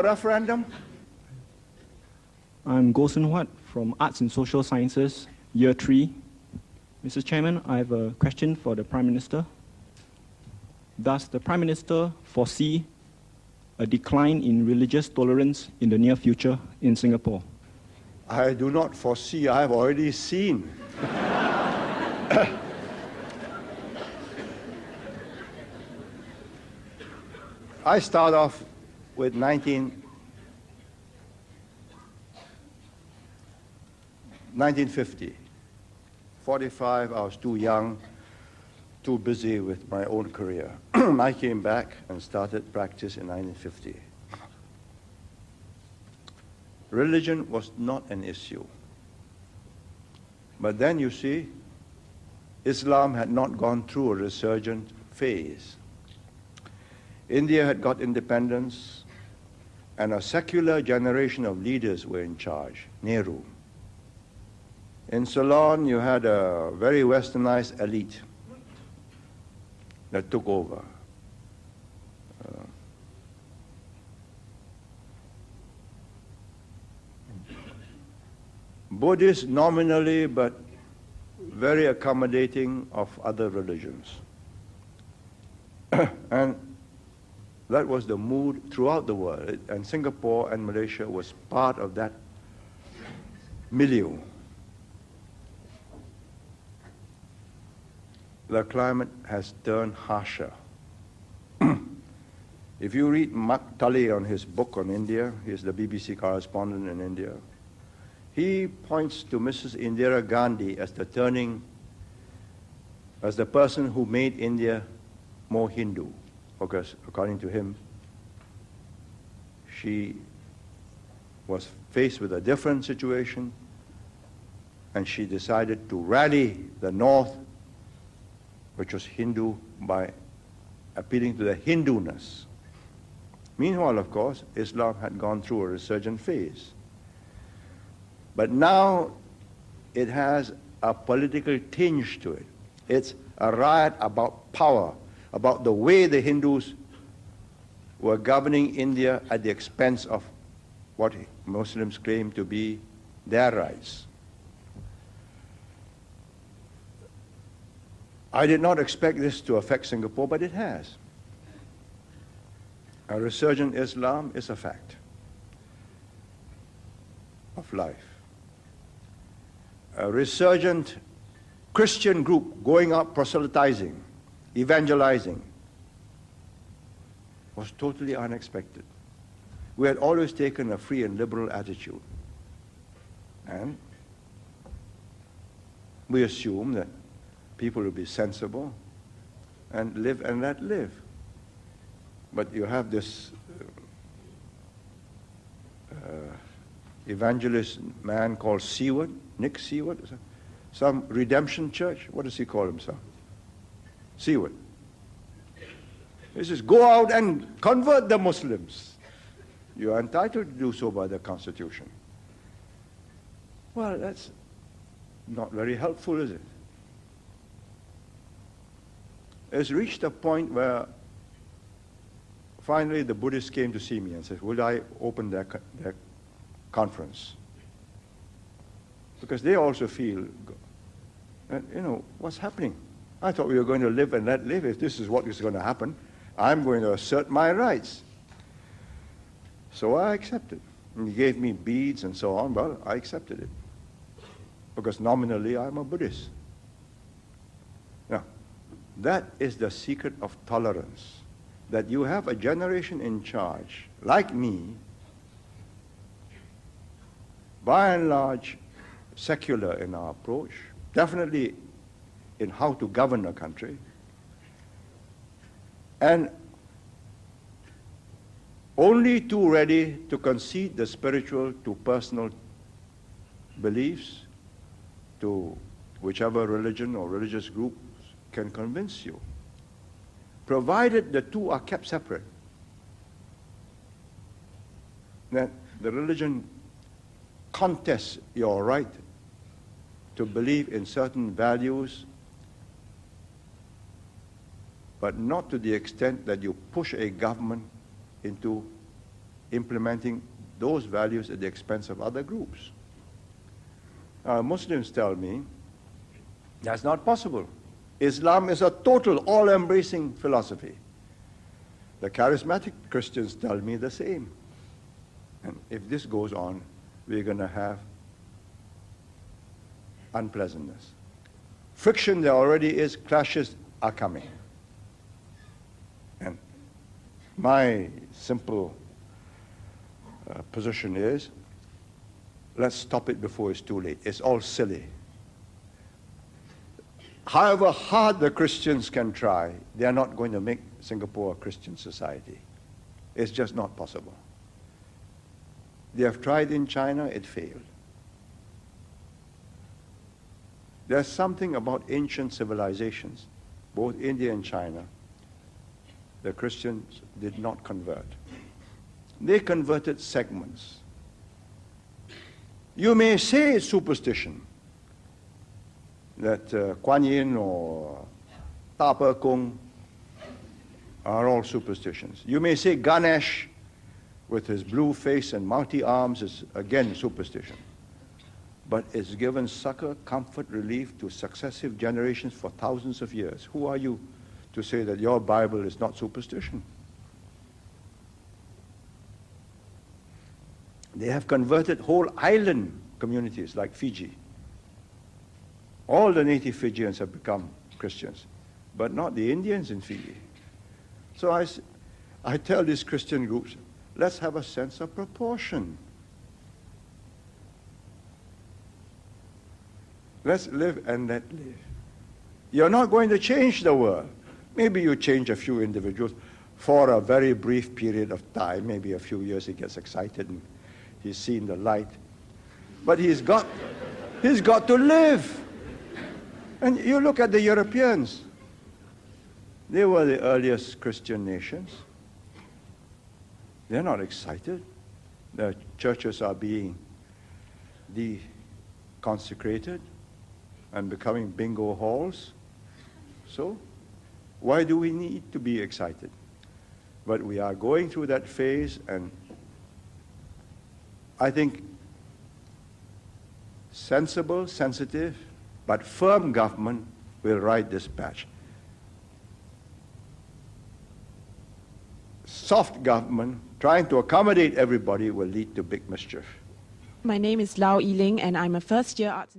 Referendum? I'm Goh Sun Huat from Arts and Social Sciences, Year 3. Mr. Chairman, I have a question for the Prime Minister. Does the Prime Minister foresee a decline in religious tolerance in the near future in Singapore? I do not foresee, I have already seen. I start off with 1950. 45, I was too young, too busy with my own career. I came back and started practice in 1950. Religion was not an issue. But then you see, Islam had not gone through a resurgent phase. India had got independence, and a secular generation of leaders were in charge, Nehru. In Ceylon, you had a very westernized elite that took over. Buddhists nominally, but very accommodating of other religions. And that was the mood throughout the world, and Singapore and Malaysia was part of that milieu. The climate has turned harsher. If you read Mark Tully on his book on India, he's the BBC correspondent in India, he points to Mrs. Indira Gandhi as the person who made India more Hindu. Because according to him, she was faced with a different situation, and she decided to rally the North, which was Hindu, by appealing to the Hinduness. Meanwhile, of course, Islam had gone through a resurgent phase. But now it has a political tinge to it. It's a riot about power, about the way the Hindus were governing India at the expense of what Muslims claim to be their rights. I did not expect this to affect Singapore, but it has. A resurgent Islam is a fact of life. A resurgent Christian group going out proselytizing, evangelizing, was totally unexpected. We had always taken a free and liberal attitude. And we assume that people will be sensible and live and let live. But you have this evangelist man called Seward, Nick Seward, some redemption church. What does he call himself? Seward. He says, go out and convert the Muslims. You are entitled to do so by the Constitution. Well, that's not very helpful, is it? It's reached a point where finally the Buddhists came to see me and said, would I open their conference? Because they also feel, what's happening? I thought we were going to live and let live. If this is what is going to happen, I'm going to assert my rights. So I accepted. And he gave me beads and so on. Well, I accepted it. Because nominally, I'm a Buddhist. Now, that is the secret of tolerance. That you have a generation in charge, like me, by and large, secular in our approach, definitely in how to govern a country, and only too ready to concede the spiritual to personal beliefs, to whichever religion or religious group can convince you, provided the two are kept separate. That the religion contests your right to believe in certain values, but not to the extent that you push a government into implementing those values at the expense of other groups. Muslims tell me that's not possible. Islam is a total, all-embracing philosophy. The charismatic Christians tell me the same. And if this goes on, we're going to have unpleasantness. Friction there already is, clashes are coming. And my simple position is, let's stop it before it's too late. It's all silly. However hard the Christians can try, they are not going to make Singapore a Christian society. It's just not possible. They have tried in China, it failed. There's something about ancient civilizations, both India and China, the Christians did not convert. They converted segments. You may say it's superstition, that Kuan Yew or Ta Per Kung are all superstitions. You may say Ganesh with his blue face and mighty arms is again superstition. But it's given succor, comfort, relief to successive generations for thousands of years. Who are you to say that your Bible is not superstition? They have converted whole island communities like Fiji. All the native Fijians have become Christians, but not the Indians in Fiji. So I tell these Christian groups, let's have a sense of proportion. Let's live and let live. You're not going to change the world. Maybe you change a few individuals for a very brief period of time, maybe a few years. He gets excited and he's seen the light. But he's got to live. And you look at the Europeans. They were the earliest Christian nations. They're not excited. Their churches are being deconsecrated and becoming bingo halls. So, why do we need to be excited? But we are going through that phase, and I think sensible, sensitive, but firm government will ride this patch. Soft government, trying to accommodate everybody, will lead to big mischief. My name is Lau Yiling, and I'm a first-year arts